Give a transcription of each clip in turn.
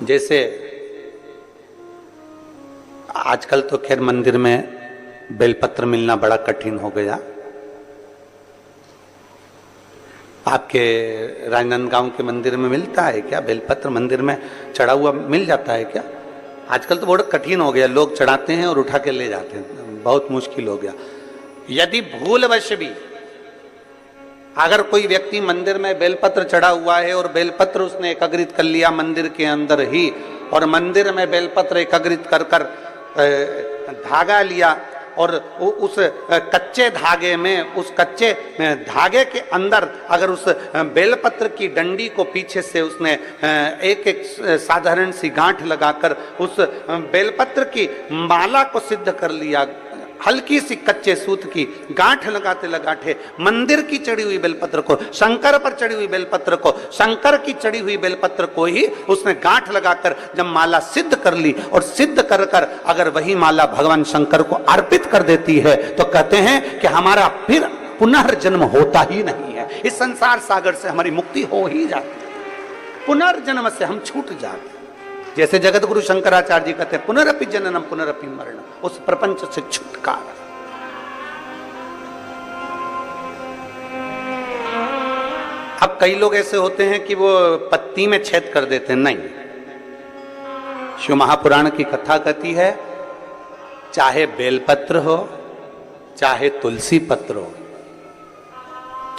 जैसे आजकल तो खैर मंदिर में बेलपत्र मिलना बड़ा कठिन हो गया। आपके राजनांदगांव के मंदिर में मिलता है क्या बेलपत्र? मंदिर में चढ़ा हुआ मिल जाता है क्या? आजकल तो बहुत कठिन हो गया, लोग चढ़ाते हैं और उठा के ले जाते हैं, बहुत मुश्किल हो गया। यदि भूलवश भी अगर कोई व्यक्ति मंदिर में बेलपत्र चढ़ा हुआ है और बेलपत्र उसने एकत्रित कर लिया मंदिर के अंदर ही, और मंदिर में बेलपत्र एकत्रित कर कर धागा लिया और उस कच्चे धागे में, उस कच्चे धागे के अंदर अगर उस बेलपत्र की डंडी को पीछे से उसने एक एक साधारण सी गांठ लगाकर उस बेलपत्र की माला को सिद्ध कर लिया, हल्की सी कच्चे सूत की गांठ लगाते लगाते मंदिर की चढ़ी हुई बेलपत्र को, शंकर पर चढ़ी हुई बेलपत्र को, शंकर की चढ़ी हुई बेलपत्र को ही उसने गांठ लगाकर जब माला सिद्ध कर ली और सिद्ध कर कर अगर वही माला भगवान शंकर को अर्पित कर देती है तो कहते हैं कि हमारा फिर पुनर्जन्म होता ही नहीं है, इस संसार सागर से हमारी मुक्ति हो ही जाती है, पुनर्जन्म से हम छूट जाते हैं। जैसे जगत गुरु शंकराचार्य जी कहते हैं पुनरपि जननम पुनरपि मरणम, उस प्रपंच से छुटकारा। अब कई लोग ऐसे होते हैं कि वो पत्ती में छेद कर देते हैं, नहीं। शिव महापुराण की कथा कहती है चाहे बेलपत्र हो चाहे तुलसी पत्र हो,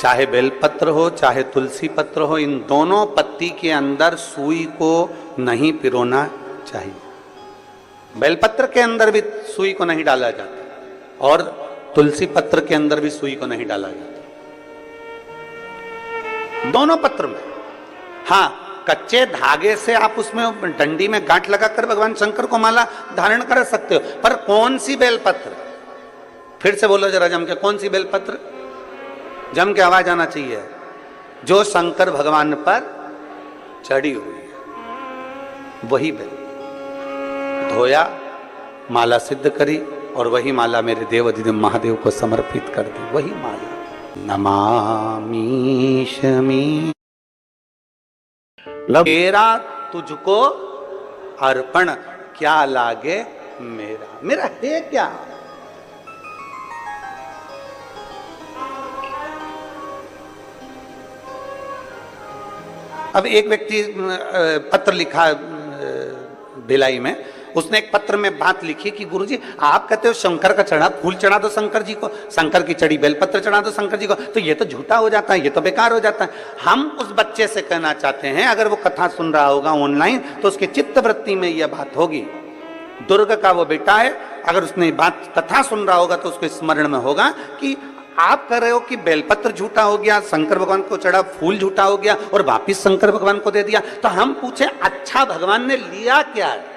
चाहे बेलपत्र हो चाहे तुलसी पत्र हो, इन दोनों पत्ती के अंदर सुई को नहीं पिरोना चाहिए। बेलपत्र के अंदर भी सुई को नहीं डाला जाता और तुलसी पत्र के अंदर भी सुई को नहीं डाला जाता, दोनों पत्र में। हाँ, कच्चे धागे से आप उसमें डंडी में गांठ लगाकर भगवान शंकर को माला धारण कर सकते हो, पर कौन सी बेलपत्र? फिर से बोलो जरा जम के, कौन सी बेलपत्र? जम के आवाज आना चाहिए। जो शंकर भगवान पर चढ़ी हुई है वही बेल धोया, माला सिद्ध करी और वही माला मेरे देव अधिदेव महादेव को समर्पित कर दी, वही माला। नमामि शमी मेरा तुझको अर्पण, क्या लागे मेरा, मेरा है क्या? अब एक व्यक्ति पत्र लिखा भिलाई में, उसने एक पत्र में बात लिखी कि गुरुजी आप कहते हो शंकर का चढ़ा फूल चढ़ा दो शंकर जी को, शंकर की चढ़ी बेलपत्र चढ़ा दो शंकर जी को, तो ये तो झूठा हो जाता है, ये तो बेकार हो जाता है। हम उस बच्चे से कहना चाहते हैं, अगर वो कथा सुन रहा होगा ऑनलाइन तो उसके चित्तवृत्ति में यह बात होगी। दुर्ग का वो बेटा है, अगर उसने बात कथा सुन रहा होगा तो उसको स्मरण में होगा कि आप कह रहे हो कि बेलपत्र झूठा हो गया, शंकर भगवान को चढ़ा फूल झूठा हो गया और वापिस शंकर भगवान को दे दिया। तो हम पूछे अच्छा भगवान ने लिया क्या है?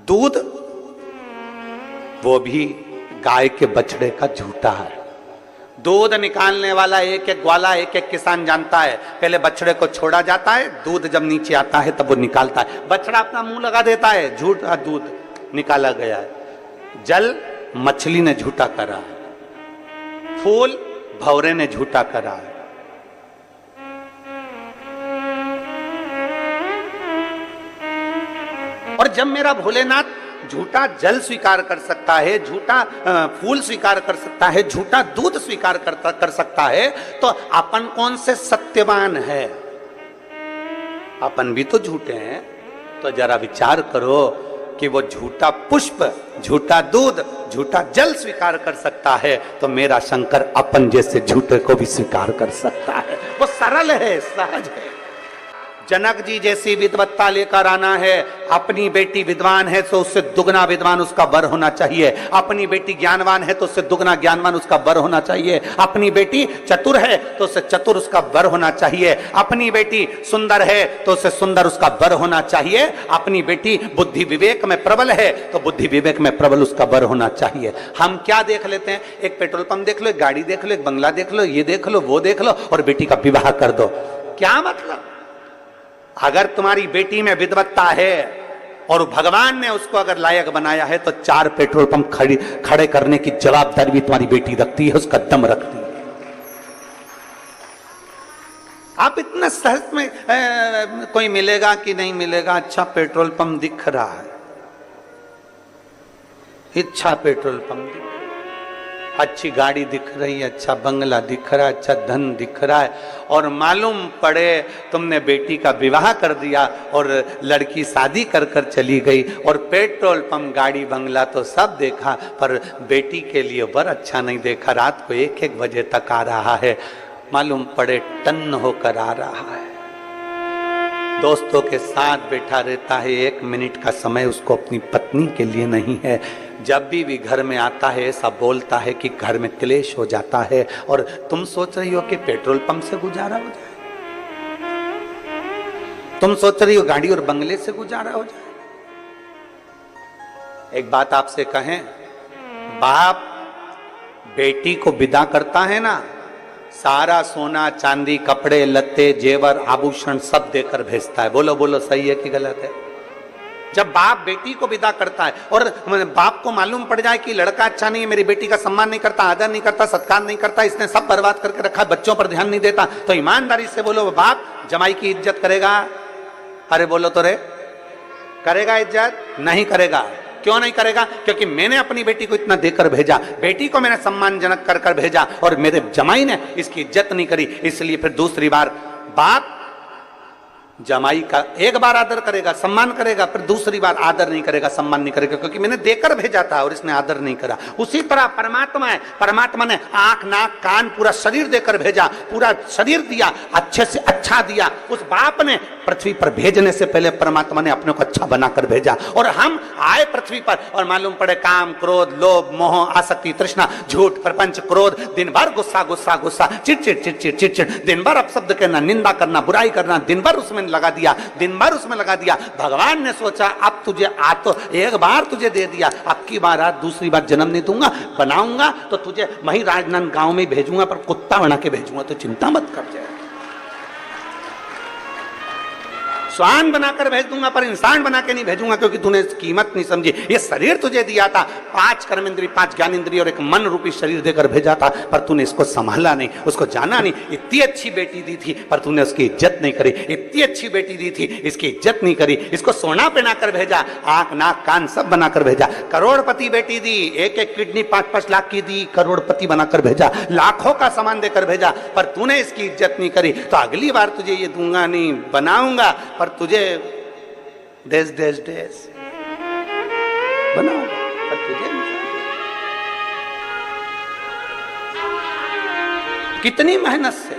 दूध, वो भी गाय के बछड़े का झूठा है। दूध निकालने वाला एक एक ग्वाला एक एक किसान जानता है, पहले बछड़े को छोड़ा जाता है, दूध जब नीचे आता है तब वो निकालता है। बछड़ा अपना मुंह लगा देता है, झूठा दूध निकाला गया है। जल मछली ने झूठा करा है, फूल भौरे ने झूठा करा है। और जब मेरा भोलेनाथ झूठा जल स्वीकार कर सकता है, झूठा फूल स्वीकार कर सकता है, झूठा दूध स्वीकार कर सकता है, तो अपन कौन से सत्यवान है? अपन भी तो झूठे हैं। तो जरा विचार करो कि वो झूठा पुष्प, झूठा दूध, झूठा जल स्वीकार कर सकता है, तो मेरा शंकर अपन जैसे झूठे को भी स्वीकार कर सकता है। वो सरल है, सहज है। जनक जी जैसी विद्वत्ता लेकर आना है। अपनी बेटी विद्वान है तो उससे दुगना विद्वान उसका वर होना चाहिए। अपनी बेटी ज्ञानवान है तो उससे दुगना ज्ञानवान उसका वर होना चाहिए। अपनी बेटी चतुर है तो उससे चतुर उसका वर होना चाहिए। अपनी बेटी सुंदर है तो उससे सुंदर उसका वर होना चाहिए। अपनी बेटी बुद्धि विवेक में प्रबल है तो बुद्धि विवेक में प्रबल उसका वर होना चाहिए। हम क्या देख लेते हैं? एक पेट्रोल पंप देख लो, एक गाड़ी देख लो, एक बंगला देख लो, ये देख लो, वो देख लो और बेटी का विवाह कर दो। क्या मतलब? अगर तुम्हारी बेटी में विद्वत्ता है और भगवान ने उसको अगर लायक बनाया है तो 4 पेट्रोल पंप खड़े करने की जवाबदारी भी तुम्हारी बेटी रखती है, उसका दम रखती है। आप इतना ना सहज में कोई मिलेगा कि नहीं मिलेगा, अच्छा पेट्रोल पंप दिख रहा है, अच्छा पेट्रोल पंप दिख, अच्छी गाड़ी दिख रही है, अच्छा बंगला दिख रहा है, अच्छा धन दिख रहा है, और मालूम पड़े तुमने बेटी का विवाह कर दिया और लड़की शादी कर कर चली गई, और पेट्रोल पंप गाड़ी बंगला तो सब देखा पर बेटी के लिए वर अच्छा नहीं देखा, रात को 1-1 बजे तक आ रहा है, मालूम पड़े टन्न होकर आ रहा है, दोस्तों के साथ बैठा रहता है, 1 मिनट का समय उसको अपनी पत्नी के लिए नहीं है, जब भी घर में आता है ऐसा बोलता है कि घर में क्लेश हो जाता है, और तुम सोच रही हो कि पेट्रोल पंप से गुजारा हो जाए, तुम सोच रही हो गाड़ी और बंगले से गुजारा हो जाए। एक बात आपसे कहें, बाप बेटी को विदा करता है ना, सारा सोना चांदी कपड़े लत्ते जेवर आभूषण सब देकर भेजता है, बोलो बोलो सही है कि गलत है? जब बाप बेटी को विदा करता है और बाप को मालूम पड़ जाए कि लड़का अच्छा नहीं है, मेरी बेटी का सम्मान नहीं करता, आदर नहीं करता, सत्कार नहीं करता, इसने सब बर्बाद करके रखा है, बच्चों पर ध्यान नहीं देता, तो ईमानदारी से बोलो बाप जमाई की इज्जत करेगा? अरे बोलो तो रे, करेगा इज्जत? नहीं करेगा। क्यों नहीं करेगा? क्योंकि मैंने अपनी बेटी को इतना देकर भेजा, बेटी को मैंने सम्मानजनक कर कर भेजा और मेरे जमाई ने इसकी इज्जत नहीं करी, इसलिए फिर दूसरी बार बाप जमाई का एक बार आदर करेगा, सम्मान करेगा, फिर दूसरी बार आदर नहीं करेगा, सम्मान नहीं करेगा, क्योंकि मैंने देकर भेजा था और इसने आदर नहीं करा। उसी तरह परमात्मा है, परमात्मा ने आंख नाक कान पूरा शरीर देकर भेजा, पूरा शरीर दिया, अच्छे से अच्छा दिया। उस बाप ने पृथ्वी पर भेजने से पहले परमात्मा ने अपने को अच्छा बनाकर भेजा, और हम आए पृथ्वी पर और मालूम पड़े काम क्रोध लोभ मोह आसक्ति तृष्णा झूठ प्रपंच क्रोध, दिन भर गुस्सा गुस्सा गुस्सा, चिड़चिड़ चिड़चिड़ चिड़चिड़, दिन भर अपशब्द कहना, निंदा करना, बुराई करना, दिन भर उसमें लगा दिया, दिन भर उसमें लगा दिया। भगवान ने सोचा अब तुझे तो एक बार तुझे दे दिया, अब की बार दूसरी बार जन्म नहीं दूंगा, बनाऊंगा तो तुझे वहीं राजनांदगांव में भेजूंगा, पर कुत्ता बना के भेजूंगा, तो चिंता मत कर जाए, स्वान बनाकर भेज दूंगा पर इंसान बना के नहीं भेजूंगा, क्योंकि तूने कीमत नहीं समझी। ये शरीर तुझे दिया था, 5 कर्मेंद्रिय 5 ज्ञानेंद्रिय और एक मन रूपी शरीर देकर भेजा था, पर तूने इसको संभाला नहीं, उसको जाना नहीं। इतनी अच्छी बेटी दी थी पर तूने उसकी इज्जत नहीं करी, इतनी अच्छी बेटी दी थी इसकी इज्जत नहीं करी, इसको सोना पहनाकर भेजा, आंख नाक कान सब बनाकर भेजा। करोड़पति बेटी दी, 1-1 किडनी 5-5 लाख की दी, करोड़पति बनाकर भेजा, लाखों का सामान देकर भेजा, पर तूने इसकी इज्जत नहीं करी, तो अगली बार तुझे ये दूंगा नहीं, बनाऊंगा पर तुझे देश देश देश बनाऊंगा, पर तुझे कितनी मेहनत से।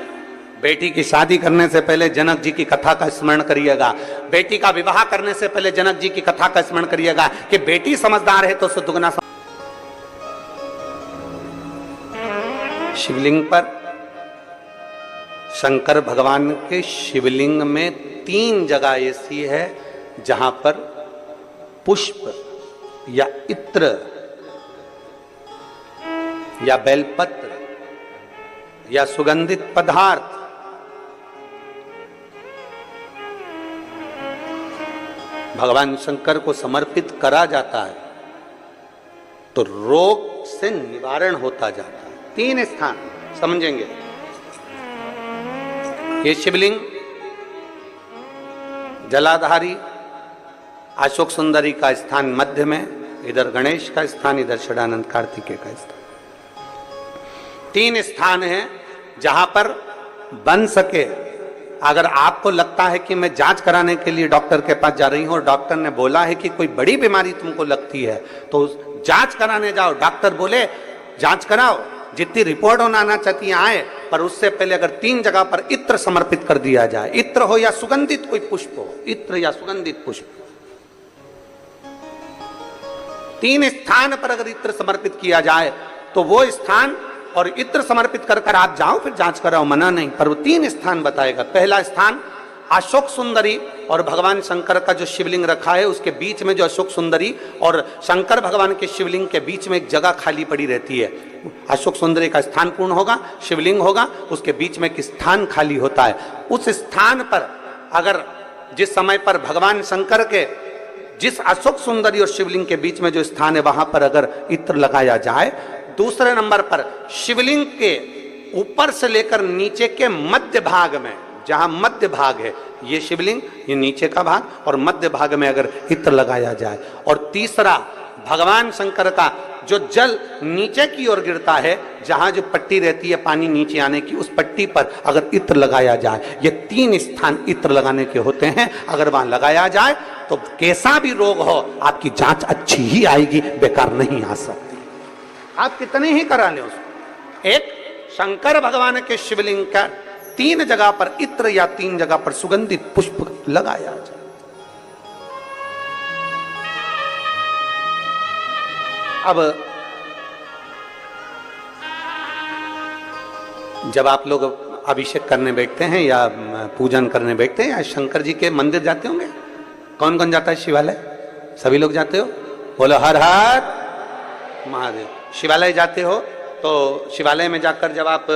बेटी की शादी करने से पहले जनक जी की कथा का स्मरण करिएगा, बेटी का विवाह करने से पहले जनक जी की कथा का स्मरण करिएगा कि बेटी समझदार है तो उससे दुगना। शिवलिंग पर शंकर भगवान के शिवलिंग में 3 जगह ऐसी है जहां पर पुष्प या इत्र या बेलपत्र या सुगंधित पदार्थ भगवान शंकर को समर्पित करा जाता है तो रोग से निवारण होता जाता है। 3 स्थान समझेंगे। ये शिवलिंग जलाधारी अशोक सुंदरी का स्थान मध्य में, इधर गणेश का स्थान, इधर षडानंद कार्तिकेय का स्थान। 3 स्थान हैं जहां पर बन सके। अगर आपको लगता है कि मैं जांच कराने के लिए डॉक्टर के पास जा रही हूं और डॉक्टर ने बोला है कि कोई बड़ी बीमारी तुमको लगती है तो जांच कराने जाओ, डॉक्टर बोले जांच कराओ, जितनी रिपोर्ट होना आना चाहती है आए, पर उससे पहले अगर 3 जगह पर इत्र समर्पित कर दिया जाए, इत्र हो या सुगंधित कोई पुष्प हो, इत्र या सुगंधित पुष्प, 3 स्थान पर अगर इत्र समर्पित किया जाए तो वो स्थान और इत्र समर्पित कर कर आप जाओ, फिर जांच कराओ, मना नहीं, पर वो 3 स्थान बताएगा। पहला स्थान अशोक सुंदरी और भगवान शंकर का जो शिवलिंग रखा है उसके बीच में जो अशोक सुंदरी और शंकर भगवान के शिवलिंग के बीच में एक जगह खाली पड़ी रहती है। अशोक सुंदरी का स्थान पूर्ण होगा, शिवलिंग होगा, उसके बीच में एक स्थान खाली होता है। उस स्थान पर अगर जिस समय पर भगवान शंकर के जिस अशोक सुंदरी और शिवलिंग के बीच में जो स्थान है वहां पर अगर इत्र लगाया जाए, दूसरे नंबर पर शिवलिंग के ऊपर से लेकर नीचे के मध्य भाग में जहां मध्य भाग है, ये शिवलिंग, ये नीचे का भाग, और मध्य भाग में अगर इत्र लगाया जाए, और तीसरा भगवान शंकर का जो जल नीचे की ओर गिरता है, जहां जो पट्टी रहती है पानी नीचे आने की, उस पट्टी पर अगर इत्र लगाया जाए, ये 3 स्थान इत्र लगाने के होते हैं। अगर वहां लगाया जाए तो कैसा भी रोग हो, आपकी जांच अच्छी ही आएगी, बेकार नहीं आ सकती। आप कितने ही करा लें उसको। एक शंकर भगवान के शिवलिंग का 3 जगह पर इत्र या 3 जगह पर सुगंधित पुष्प लगाया जाए। अब जब आप लोग अभिषेक करने बैठते हैं या पूजन करने बैठते हैं या शंकर जी के मंदिर जाते होंगे, कौन कौन जाता है शिवालय? सभी लोग जाते हो? बोलो हर हर महादेव। शिवालय जाते हो तो शिवालय में जाकर जब आप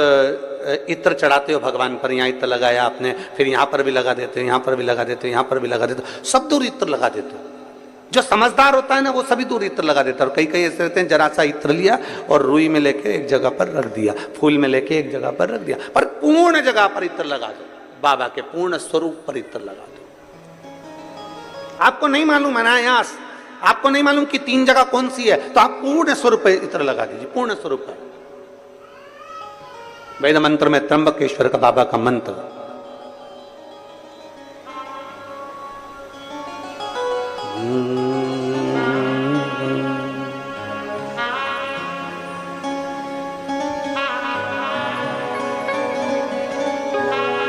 इत्र चढ़ाते हो भगवान पर, यहाँ इत्र लगाया आपने, फिर यहाँ पर भी लगा देते हो, यहाँ पर भी लगा देते हो, यहाँ पर भी लगा देते हो, सब दूर इत्र लगा देते हो। जो समझदार होता है ना, वो सभी दूर इत्र लगा देता है। और कई कई ऐसे रहते हैं, जरा सा इत्र लिया और रुई में लेके एक जगह पर रख दिया, फूल में लेके एक जगह पर रख दिया, पर पूर्ण जगह पर इत्र लगा दो, बाबा के पूर्ण स्वरूप पर इत्र लगा दो। आपको नहीं मालूम अनायास, आपको नहीं मालूम कि 3 जगह कौन सी है, तो आप पूर्ण स्वरूप पर इत्र लगा दीजिए, पूर्ण स्वरूप पर। वेद मंत्र में त्र्यंबकेश्वर का बाबा का मंत्र,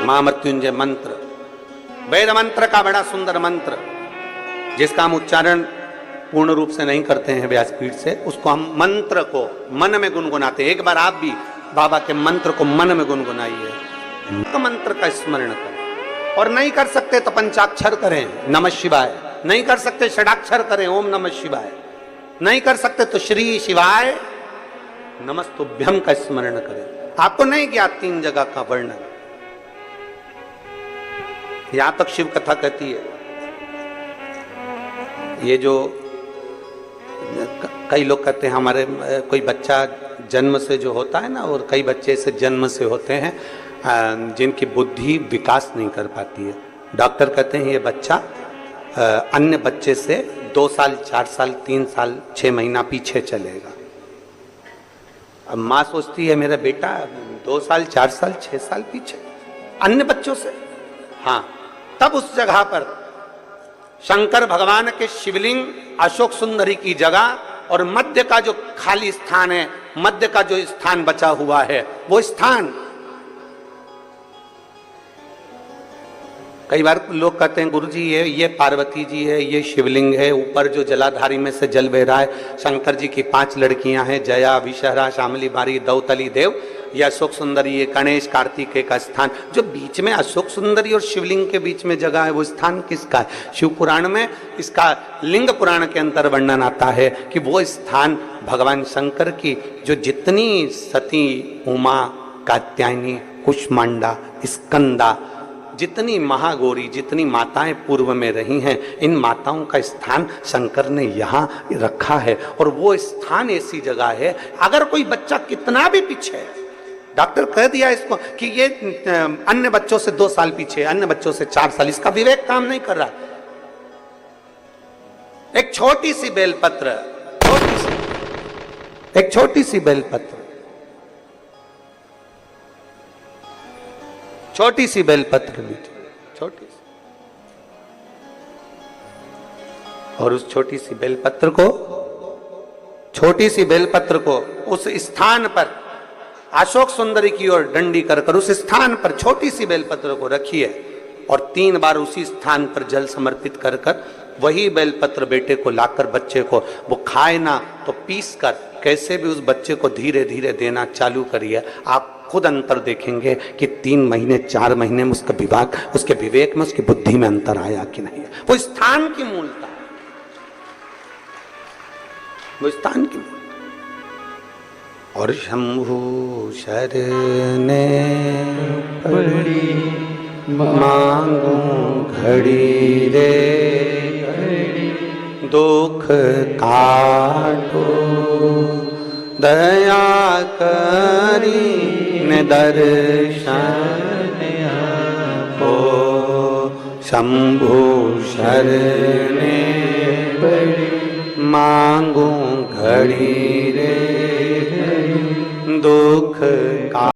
महामृत्युंजय मंत्र, वेद मंत्र का बड़ा सुंदर मंत्र, जिसका हम उच्चारण पूर्ण रूप से नहीं करते हैं व्यासपीठ से, उसको हम मंत्र को मन में गुनगुनाते हैं। एक बार आप भी बाबा के मंत्र को मन में गुनगुनाइए, मंत्र का स्मरण करें। और नहीं कर सकते तो पंचाक्षर करें, नमः शिवाय। नहीं कर सकते षडाक्षर करें, ओम नमः शिवाय। नहीं कर सकते तो श्री शिवाय नमस्तुभ्यम का स्मरण करें। आपको नहीं ज्ञात 3 जगह का वर्णन, यहां तक शिव कथा कहती है। ये जो कई लोग कहते हैं हमारे कोई बच्चा जन्म से जो होता है ना, और कई बच्चे से जन्म से होते हैं जिनकी बुद्धि विकास नहीं कर पाती है। डॉक्टर कहते हैं ये बच्चा अन्य बच्चे से 2 साल 4 साल 3 साल 6 महीना पीछे चलेगा। अब माँ सोचती है मेरा बेटा 2 साल 4 साल 6 साल पीछे अन्य बच्चों से। हाँ, तब उस जगह पर शंकर भगवान के शिवलिंग, अशोक सुंदरी की जगह और मध्य का जो खाली स्थान है, मध्य का जो स्थान बचा हुआ है, वो स्थान कई बार लोग कहते हैं गुरुजी ये पार्वती जी है, ये शिवलिंग है, ऊपर जो जलाधारी में से जल बह रहा है, शंकर जी की 5 लड़कियां हैं, जया, विषहरा, शामली बारी, दौतली देव, ये अशोक सुंदरी, ये गणेश कार्तिकेय का स्थान। जो बीच में अशोक सुंदरी और शिवलिंग के बीच में जगह है, वो स्थान किसका है? शिव पुराण में इसका लिंग पुराण के अंतर वर्णन आता है कि वो स्थान भगवान शंकर की जो जितनी सती, उमा, कात्यायनी, कुष्मांडा, स्कंदा, जितनी महागौरी, जितनी माताएं पूर्व में रही हैं, इन माताओं का स्थान शंकर ने यहाँ रखा है। और वो स्थान ऐसी जगह है, अगर कोई बच्चा कितना भी पीछे है, डॉक्टर कह दिया इसको कि ये अन्य बच्चों से 2 साल पीछे, अन्य बच्चों से 4 साल, इसका विवेक काम नहीं कर रहा। एक छोटी सी बेलपत्र, एक छोटी सी बेलपत्र, छोटी सी बेलपत्र लीजिए, छोटी सी, और उस छोटी सी बेलपत्र को उस स्थान पर अशोक सुंदरी की ओर डंडी कर उस स्थान पर छोटी सी बेलपत्र को रखिए और 3 बार उसी स्थान पर जल समर्पित कर वही बेलपत्र बेटे को लाकर बच्चे को, वो खाए ना तो पीस कर कैसे भी उस बच्चे को धीरे धीरे देना चालू करिए। आप खुद अंतर देखेंगे कि 3 महीने 4 महीने में उसका विभाग, उसके विवेक में, उसकी बुद्धि में अंतर आया कि नहीं। वो स्थान की मूलता, वो स्थान की मूलता। और शंभु शरने पड़ी मांगू घड़ी रे, दुख काटो दया करी ने दर्शन शंभु शरणे पड़ी मांगू घड़ी रे